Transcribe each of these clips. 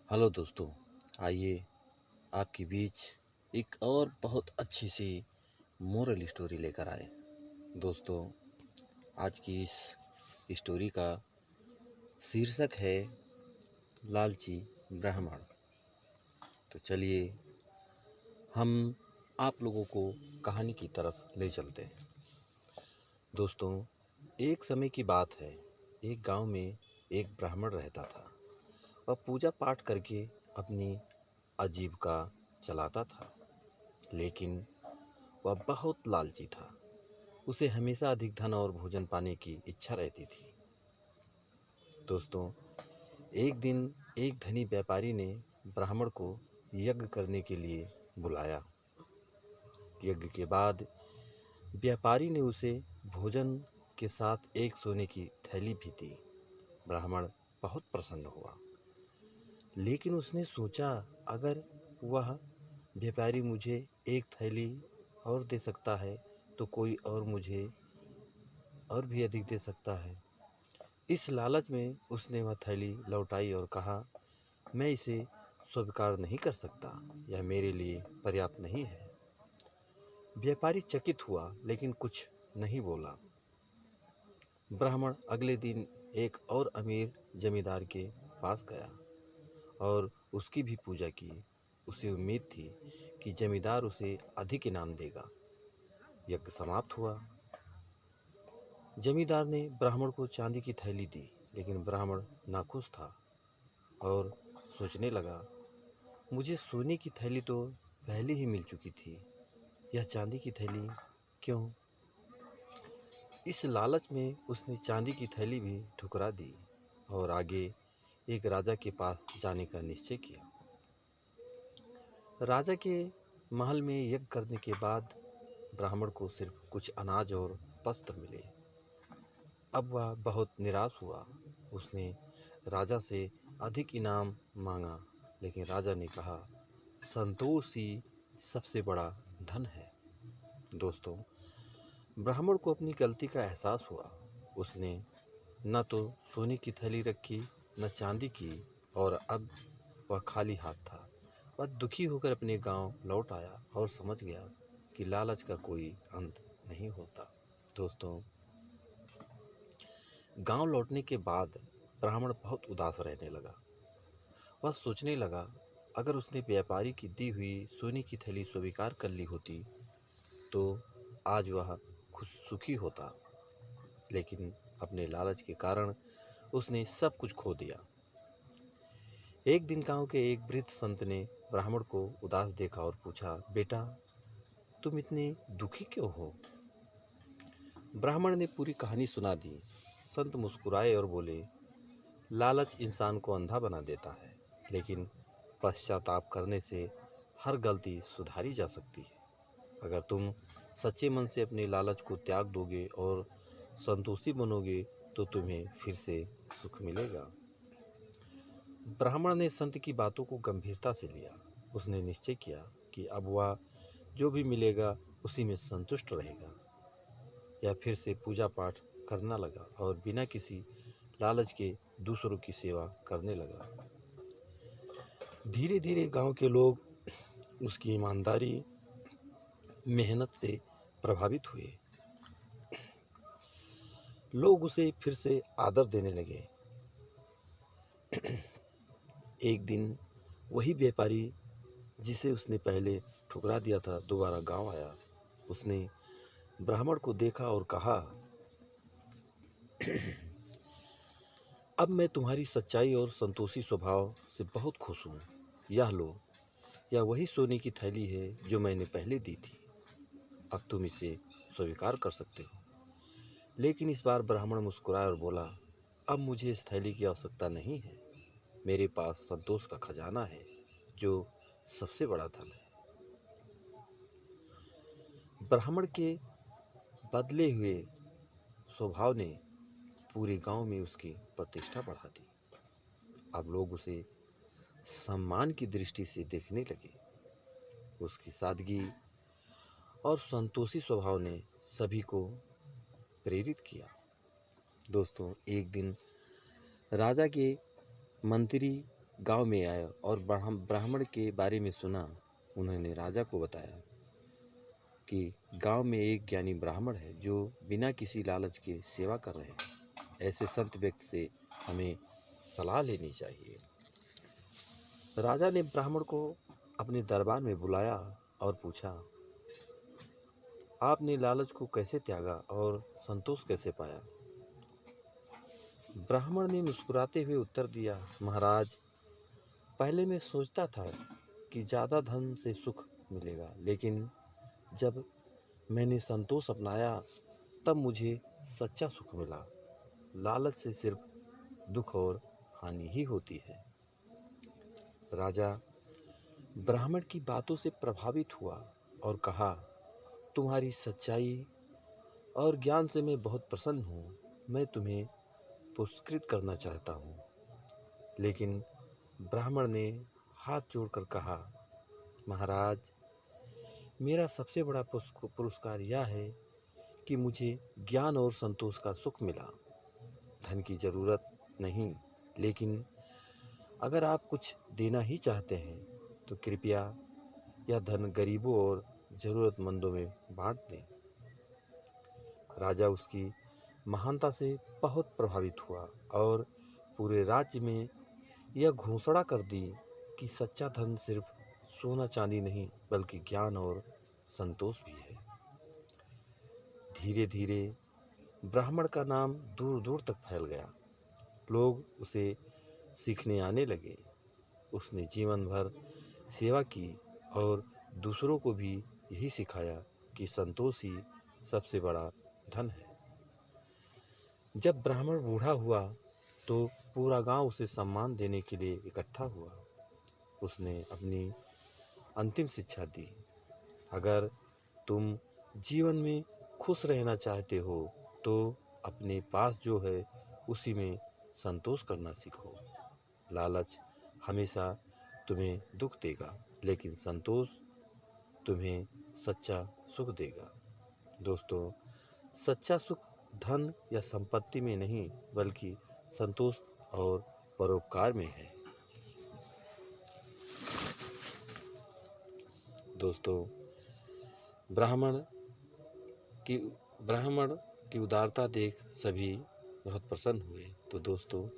Hello दोस्तों, आइए आपके बीच एक और बहुत अच्छी सी मोरल स्टोरी लेकर आए। दोस्तों, आज की इस स्टोरी का शीर्षक है लालची ब्राह्मण। तो चलिए हम आप लोगों को कहानी की तरफ ले चलते हैं। दोस्तों, एक समय की बात है। एक गांव में एक ब्राह्मण रहता था। वह पूजा पाठ करके अपनी आजीविका चलाता था, लेकिन वह बहुत लालची था। उसे हमेशा अधिक धन और भोजन पाने की इच्छा रहती थी। दोस्तों, एक दिन एक धनी व्यापारी ने ब्राह्मण को यज्ञ करने के लिए बुलाया। यज्ञ के बाद व्यापारी ने उसे भोजन के साथ एक सोने की थैली भी दी। ब्राह्मण बहुत प्रसन्न हुआ, लेकिन उसने सोचा, अगर वह व्यापारी मुझे एक थैली और दे सकता है तो कोई और मुझे और भी अधिक दे सकता है। इस लालच में उसने वह थैली लौटाई और कहा, मैं इसे स्वीकार नहीं कर सकता, यह मेरे लिए पर्याप्त नहीं है। व्यापारी चकित हुआ, लेकिन कुछ नहीं बोला। ब्राह्मण अगले दिन एक और अमीर जमींदार के पास गया और उसकी भी पूजा की। उसे उम्मीद थी कि जमींदार उसे अधिक इनाम देगा। यज्ञ समाप्त हुआ। जमींदार ने ब्राह्मण को चांदी की थैली दी, लेकिन ब्राह्मण नाखुश था और सोचने लगा, मुझे सोने की थैली तो पहले ही मिल चुकी थी, यह चांदी की थैली क्यों? इस लालच में उसने चांदी की थैली भी ठुकरा दी और आगे एक राजा के पास जाने का निश्चय किया। राजा के महल में यज्ञ करने के बाद ब्राह्मण को सिर्फ कुछ अनाज और वस्त्र मिले। अब वह बहुत निराश हुआ। उसने राजा से अधिक इनाम मांगा, लेकिन राजा ने कहा, संतोष ही सबसे बड़ा धन है। दोस्तों, ब्राह्मण को अपनी गलती का एहसास हुआ। उसने न तो सोने की थैली रखी, न चांदी की, और अब वह खाली हाथ था। वह दुखी होकर अपने गांव लौट आया और समझ गया कि लालच का कोई अंत नहीं होता। दोस्तों, गांव लौटने के बाद ब्राह्मण बहुत उदास रहने लगा। वह सोचने लगा, अगर उसने व्यापारी की दी हुई सोने की थैली स्वीकार कर ली होती तो आज वह खुश सुखी होता, लेकिन अपने लालच के कारण उसने सब कुछ खो दिया। एक दिन गांव के एक वृद्ध संत ने ब्राह्मण को उदास देखा और पूछा, बेटा, तुम इतने दुखी क्यों हो? ब्राह्मण ने पूरी कहानी सुना दी। संत मुस्कुराए और बोले, लालच इंसान को अंधा बना देता है, लेकिन पश्चाताप करने से हर गलती सुधारी जा सकती है। अगर तुम सच्चे मन से अपने लालच को त्याग दोगे और संतोषी बनोगे तो तुम्हें फिर से सुख मिलेगा। ब्राह्मण ने संत की बातों को गंभीरता से लिया। उसने निश्चय किया कि अब वह जो भी मिलेगा उसी में संतुष्ट रहेगा। या फिर से पूजा पाठ करना लगा और बिना किसी लालच के दूसरों की सेवा करने लगा। धीरे धीरे गांव के लोग उसकी ईमानदारी, मेहनत से प्रभावित हुए। लोग उसे फिर से आदर देने लगे। एक दिन वही व्यापारी जिसे उसने पहले ठुकरा दिया था दोबारा गांव आया। उसने ब्राह्मण को देखा और कहा, अब मैं तुम्हारी सच्चाई और संतोषी स्वभाव से बहुत खुश हूँ। यह लो, यह वही सोने की थैली है जो मैंने पहले दी थी। अब तुम इसे स्वीकार कर सकते हो। लेकिन इस बार ब्राह्मण मुस्कुराया और बोला, अब मुझे इस थैली की आवश्यकता नहीं है। मेरे पास संतोष का खजाना है, जो सबसे बड़ा धन है। ब्राह्मण के बदले हुए स्वभाव ने पूरे गांव में उसकी प्रतिष्ठा बढ़ा दी। अब लोग उसे सम्मान की दृष्टि से देखने लगे। उसकी सादगी और संतोषी स्वभाव ने सभी को प्रेरित किया। दोस्तों, एक दिन राजा के मंत्री गांव में आए और ब्राह्मण के बारे में सुना। उन्होंने राजा को बताया कि गांव में एक ज्ञानी ब्राह्मण है जो बिना किसी लालच के सेवा कर रहे हैं। ऐसे संत व्यक्ति से हमें सलाह लेनी चाहिए। राजा ने ब्राह्मण को अपने दरबार में बुलाया और पूछा, आपने लालच को कैसे त्यागा और संतोष कैसे पाया? ब्राह्मण ने मुस्कुराते हुए उत्तर दिया, महाराज, पहले मैं सोचता था कि ज़्यादा धन से सुख मिलेगा, लेकिन जब मैंने संतोष अपनाया तब मुझे सच्चा सुख मिला। लालच से सिर्फ दुख और हानि ही होती है। राजा ब्राह्मण की बातों से प्रभावित हुआ और कहा, तुम्हारी सच्चाई और ज्ञान से मैं बहुत प्रसन्न हूँ। मैं तुम्हें पुरस्कृत करना चाहता हूँ। लेकिन ब्राह्मण ने हाथ जोड़कर कहा, महाराज, मेरा सबसे बड़ा पुरस्कार यह है कि मुझे ज्ञान और संतोष का सुख मिला। धन की ज़रूरत नहीं, लेकिन अगर आप कुछ देना ही चाहते हैं तो कृपया यह धन गरीबों और ज़रूरतमंदों में बांट दें। राजा उसकी महानता से बहुत प्रभावित हुआ और पूरे राज्य में यह घोषणा कर दी कि सच्चा धन सिर्फ सोना चांदी नहीं बल्कि ज्ञान और संतोष भी है। धीरे धीरे ब्राह्मण का नाम दूर दूर तक फैल गया। लोग उसे सीखने आने लगे। उसने जीवन भर सेवा की और दूसरों को भी यही सिखाया कि संतोष ही सबसे बड़ा धन है। जब ब्राह्मण बूढ़ा हुआ तो पूरा गांव उसे सम्मान देने के लिए इकट्ठा हुआ। उसने अपनी अंतिम शिक्षा दी, अगर तुम जीवन में खुश रहना चाहते हो तो अपने पास जो है उसी में संतोष करना सीखो। लालच हमेशा तुम्हें दुख देगा, लेकिन संतोष तुम्हें सच्चा सुख देगा। दोस्तों, सच्चा सुख धन या संपत्ति में नहीं बल्कि संतोष और परोपकार में है। दोस्तों, ब्राह्मण की उदारता देख सभी बहुत प्रसन्न हुए। तो दोस्तों,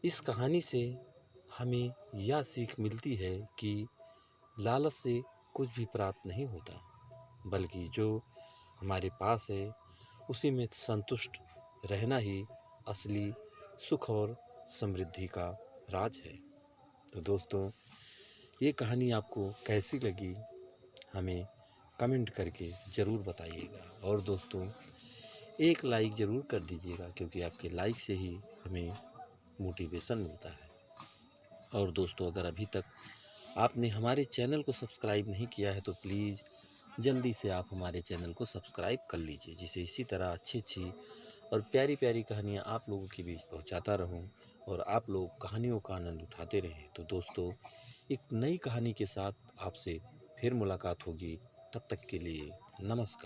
इस कहानी से हमें यह सीख मिलती है कि लालच से कुछ भी प्राप्त नहीं होता, बल्कि जो हमारे पास है उसी में संतुष्ट रहना ही असली सुख और समृद्धि का राज है। तो दोस्तों, ये कहानी आपको कैसी लगी हमें कमेंट करके ज़रूर बताइएगा। और दोस्तों, एक लाइक ज़रूर कर दीजिएगा, क्योंकि आपके लाइक से ही हमें मोटिवेशन मिलता है। और दोस्तों, अगर अभी तक आपने हमारे चैनल को सब्सक्राइब नहीं किया है तो प्लीज़ जल्दी से आप हमारे चैनल को सब्सक्राइब कर लीजिए, जिससे इसी तरह अच्छी और प्यारी प्यारी कहानियाँ आप लोगों के बीच पहुँचाता रहूँ और आप लोग कहानियों का आनंद उठाते रहें। तो दोस्तों, एक नई कहानी के साथ आपसे फिर मुलाकात होगी। तब तक के लिए नमस्कार।